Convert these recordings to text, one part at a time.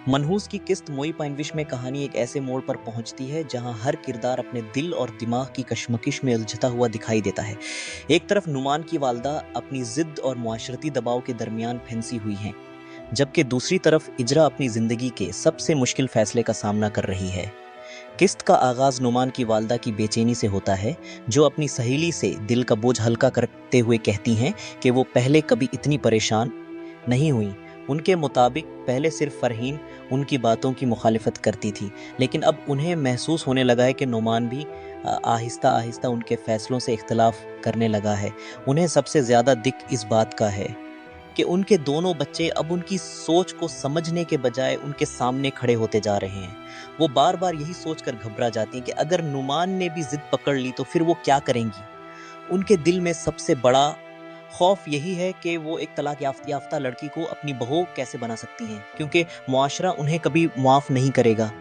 मनहूस की किस्त मोई पाइनविश में कहानी एक ऐसे मोड़ पर पहुंचती है जहां हर किरदार अपने दिल और दिमाग की कशमकश में उलझता हुआ दिखाई देता है। एक तरफ नुमान की वालदा अपनी जिद और मुआशरती दबाव के दरमियान फंसी हुई हैं, जबकि दूसरी तरफ इजरा अपनी जिंदगी के सबसे मुश्किल फैसले का सामना कर रही है। किस्त का आगाज नुमान की वालदा की बेचैनी से होता है, जो अपनी सहेली से दिल का बोझ हल्का करते हुए कहती हैं कि वो पहले कभी इतनी परेशान नहीं हुई। उनके मुताबिक पहले सिर्फ फरहीन उनकी बातों की मुखालिफत करती थी, लेकिन अब उन्हें महसूस होने लगा है कि नुमान भी आहिस्ता आहिस्ता उनके फैसलों से इख्तलाफ करने लगा है। उन्हें सबसे ज़्यादा दिक इस बात का है कि उनके दोनों बच्चे अब उनकी सोच को समझने के बजाय उनके सामने खड़े होते जा रहे हैं। वो बार बार यही सोचकर घबरा जाती हैं कि अगर नुमान ने भी जिद पकड़ ली तो फिर वो क्या करेंगी। उनके दिल में सबसे बड़ा खौफ यही है कि वो एक तलाक याफ्ता लड़की को अपनी बहू कैसे बना सकती हैं, क्योंकि मुआशरा उन्हें कभी माफ़ नहीं करेगा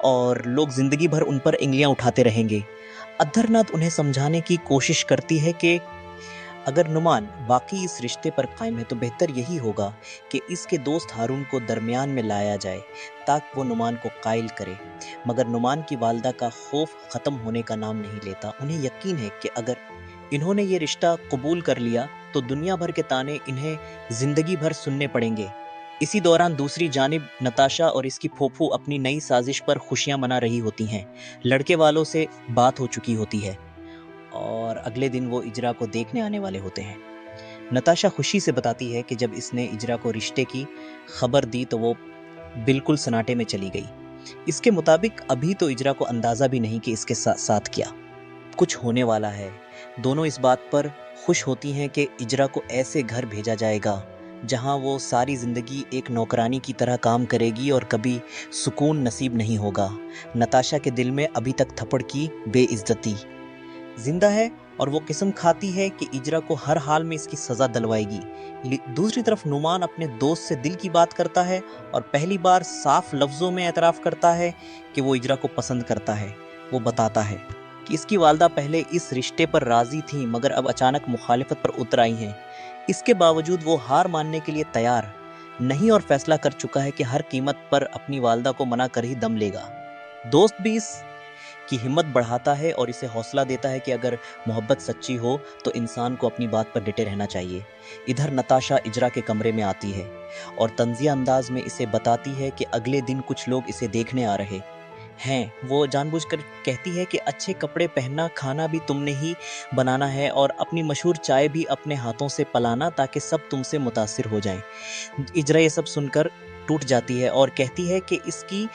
और लोग ज़िंदगी भर उन पर उंगलियां उठाते रहेंगे। अधरनाथ उन्हें समझाने की कोशिश करती है कि अगर नुमान वाकई इस रिश्ते पर कायम है तो बेहतर यही होगा कि इसके दोस्त हारून को दरमियान में लाया जाए ताकि वो नुमान को कायल करे। मगर नुमान की वालदा का खौफ ख़त्म होने का नाम नहीं लेता। उन्हें यकीन है कि अगर इन्होंने ये रिश्ता कबूल कर लिया तो दुनिया भर के ताने इन्हें ज़िंदगी भर सुनने पड़ेंगे। इसी दौरान दूसरी जानिब नताशा और इसकी फोफू अपनी नई साजिश पर खुशियां मना रही होती हैं। लड़के वालों से बात हो चुकी होती है और अगले दिन वो इजरा को देखने आने वाले होते हैं। नताशा खुशी से बताती है कि जब इसने इजरा को रिश्ते की खबर दी तो वो बिल्कुल सन्नाटे में चली गई। इसके मुताबिक अभी तो इजरा को अंदाज़ा भी नहीं कि इसके साथ क्या कुछ होने वाला है। दोनों इस बात पर खुश होती हैं कि इजरा को ऐसे घर भेजा जाएगा जहां वो सारी ज़िंदगी एक नौकरानी की तरह काम करेगी और कभी सुकून नसीब नहीं होगा। नताशा के दिल में अभी तक थप्पड़ की बेइज्जती जिंदा है और वो कसम खाती है कि इजरा को हर हाल में इसकी सज़ा दिलवाएगी। दूसरी तरफ नुमान अपने दोस्त से दिल की बात करता है और पहली बार साफ लफ्ज़ों में एतराफ़ करता है कि वो इजरा को पसंद करता है। वो बताता है कि इसकी वालदा पहले इस रिश्ते पर राज़ी थी, मगर अब अचानक मुखालिफत पर उतर आई हैं। इसके बावजूद वो हार मानने के लिए तैयार नहीं और फैसला कर चुका है कि हर कीमत पर अपनी वालदा को मना कर ही दम लेगा। दोस्त भी इस की हिम्मत बढ़ाता है और इसे हौसला देता है कि अगर मोहब्बत सच्ची हो तो इंसान को अपनी बात पर डटे रहना चाहिए। इधर नताशा इजरा के कमरे में आती है और तंजिया अंदाज में इसे बताती है कि अगले दिन कुछ लोग इसे देखने आ रहे हैं। वो जानबूझकर कहती है कि अच्छे कपड़े पहनना, खाना भी तुमने ही बनाना है और अपनी मशहूर चाय भी अपने हाथों से पलाना ताकि सब तुमसे मुतासिर हो जाएं। इजरा ये सब सुनकर टूट जाती है और कहती है कि इसकी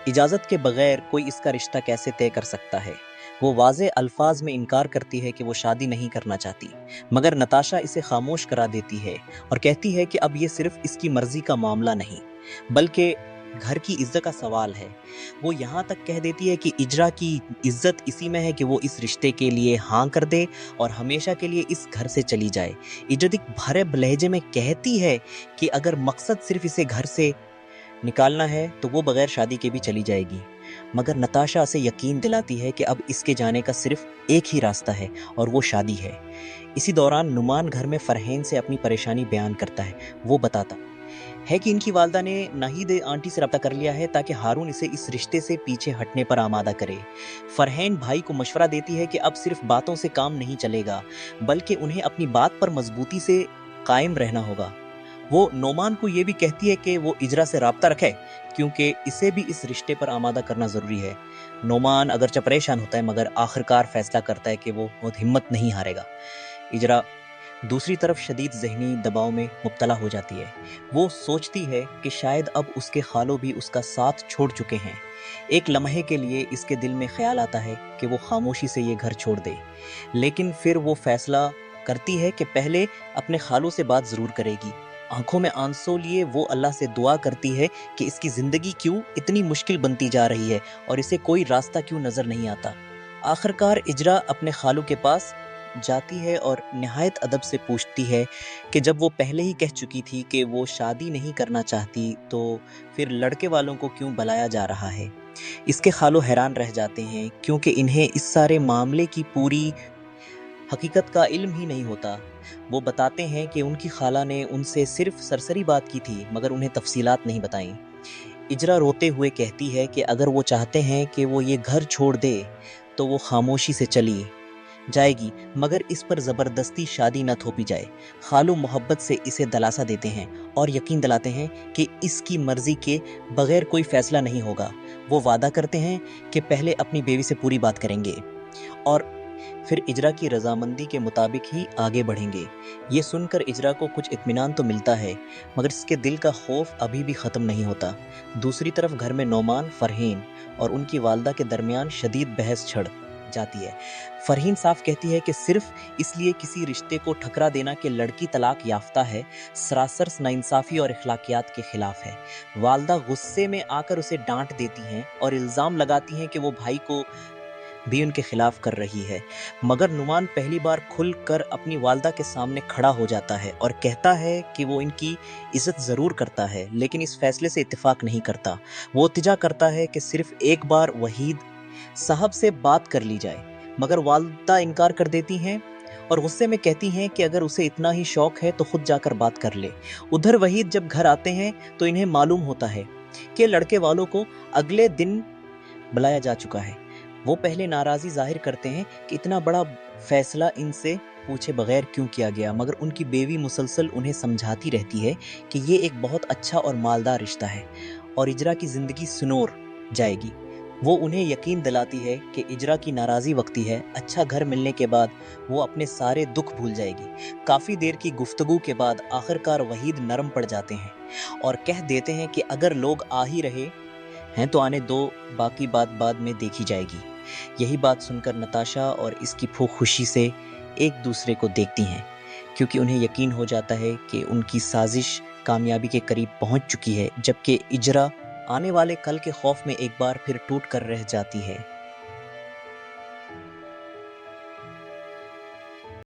इजाज़त के बगैर कोई इसका रिश्ता कैसे तय कर सकता है। वो वाज़े अल्फाज में इनकार करती है कि वो शादी नहीं करना चाहती, मगर नताशा इसे खामोश करा देती है और कहती है कि अब ये सिर्फ इसकी मर्जी का मामला नहीं बल्कि घर की इज्जत का सवाल है। वो यहाँ तक कह देती है कि इजरा की इज्जत इसी में है कि वो इस रिश्ते के लिए हाँ कर दे और हमेशा के लिए इस घर से चली जाए। इजरा एक भरे लहजे में कहती है कि अगर मकसद सिर्फ इसे घर से निकालना है तो वो बगैर शादी के भी चली जाएगी, मगर नताशा उसे यकीन दिलाती है कि अब इसके जाने का सिर्फ एक ही रास्ता है और वो शादी है। इसी दौरान नुमान घर में फरहीन से अपनी परेशानी बयान करता है। वो बताता है कि इनकी वालदा ने नाहिद आंटी से रब्ता कर लिया है ताकि हारून इसे इस रिश्ते से पीछे हटने पर आमादा करे। फरहीन भाई को मशवरा देती है कि अब सिर्फ बातों से काम नहीं चलेगा बल्कि उन्हें अपनी बात पर मजबूती से कायम रहना होगा। वो नोमान को ये भी कहती है कि वो इजरा से राब्ता रखे क्योंकि इसे भी इस रिश्ते पर आमादा करना ज़रूरी है। नोमान अगरचे परेशान होता है मगर आखिरकार फैसला करता है कि वो बहुत हिम्मत नहीं हारेगा। इजरा दूसरी तरफ शदीद ज़हनी दबाव में मुब्तला हो जाती है। वो सोचती है कि शायद अब उसके खालो भी उसका साथ छोड़ चुके हैं। एक लम्हे के लिए इसके दिल में ख्याल आता है कि वो खामोशी से ये घर छोड़ दे, लेकिन फिर वो फैसला करती है कि पहले अपने खालों से बात ज़रूर करेगी। आंखों में आंसू लिए वो अल्लाह से दुआ करती है कि इसकी ज़िंदगी क्यों इतनी मुश्किल बनती जा रही है और इसे कोई रास्ता क्यों नज़र नहीं आता। आखिरकार इजरा अपने खालू के पास जाती है और निहायत अदब से पूछती है कि जब वो पहले ही कह चुकी थी कि वो शादी नहीं करना चाहती तो फिर लड़के वालों को क्यों बुलाया जा रहा है। इसके खालो हैरान रह जाते हैं क्योंकि इन्हें इस सारे मामले की पूरी हकीकत का इल्म ही नहीं होता। वो बताते हैं कि उनकी खाला ने उनसे सिर्फ सरसरी बात की थी मगर उन्हें तफसीलात नहीं बताईं। इजरा रोते हुए कहती है कि अगर वो चाहते हैं कि वो ये घर छोड़ दे तो वो खामोशी से चली जाएगी, मगर इस पर ज़बरदस्ती शादी न थोपी जाए। खालू मोहब्बत से इसे दिलासा देते हैं और यकीन दिलाते हैं कि इसकी मर्ज़ी के बगैर कोई फ़ैसला नहीं होगा। वो वादा करते हैं कि पहले अपनी बेवी से पूरी बात करेंगे और फिर इजरा की रजामंदी के मुताबिक ही आगे बढ़ेंगे। ये सुनकर इजरा को कुछ इत्मीनान तो मिलता है, मगर इसके दिल का खौफ अभी भी ख़त्म नहीं होता। दूसरी तरफ घर में नोमान, फरहीन और उनकी वालदा के दरमियान शदीद बहस छिड़ जाती है। फरहीन साफ कहती है कि सिर्फ इसलिए किसी रिश्ते को ठकरा देना कि लड़की तलाक याफ्ता है, सरासर नाइंसाफ़ी और अखलाकियात के खिलाफ है। वालदा गुस्से में आकर उसे डांट देती हैं और इल्ज़ाम लगाती हैं कि वो भाई को भी उनके खिलाफ कर रही है, मगर नुमान पहली बार खुल कर अपनी वालदा के सामने खड़ा हो जाता है और कहता है कि वो इनकी इज्जत ज़रूर करता है, लेकिन इस फैसले से इत्तेफाक नहीं करता। वो इल्तिजा करता है कि सिर्फ एक बार वहीद साहब से बात कर ली जाए, मगर वालदा इनकार कर देती हैं और गुस्से में कहती हैं कि अगर उसे इतना ही शौक है तो खुद जाकर बात कर ले। उधर वहीद जब घर आते हैं तो इन्हें मालूम होता है कि लड़के वालों को अगले दिन बुलाया जा चुका है। वो पहले नाराज़ी जाहिर करते हैं कि इतना बड़ा फैसला इनसे पूछे बगैर क्यों किया गया, मगर उनकी बेवी मुसलसल उन्हें समझाती रहती है कि ये एक बहुत अच्छा और मालदार रिश्ता है और इजरा की ज़िंदगी सुनोर जाएगी। वो उन्हें यकीन दिलाती है कि इजरा की नाराज़ी वक्ती है, अच्छा घर मिलने के बाद वो अपने सारे दुख भूल जाएगी। काफ़ी देर की गुफ्तगू के बाद आखिरकार वहीद नरम पड़ जाते हैं और कह देते हैं कि अगर लोग आ ही रहे हैं तो आने दो, बाकी बात बाद में देखी जाएगी। यही बात सुनकर नताशा और इसकी फूफी खुशी से एक दूसरे को देखती हैं, क्योंकि उन्हें यकीन हो जाता है कि उनकी साजिश कामयाबी के करीब पहुंच चुकी है, जबकि इजरा आने वाले कल के खौफ में एक बार फिर टूट कर रह जाती है।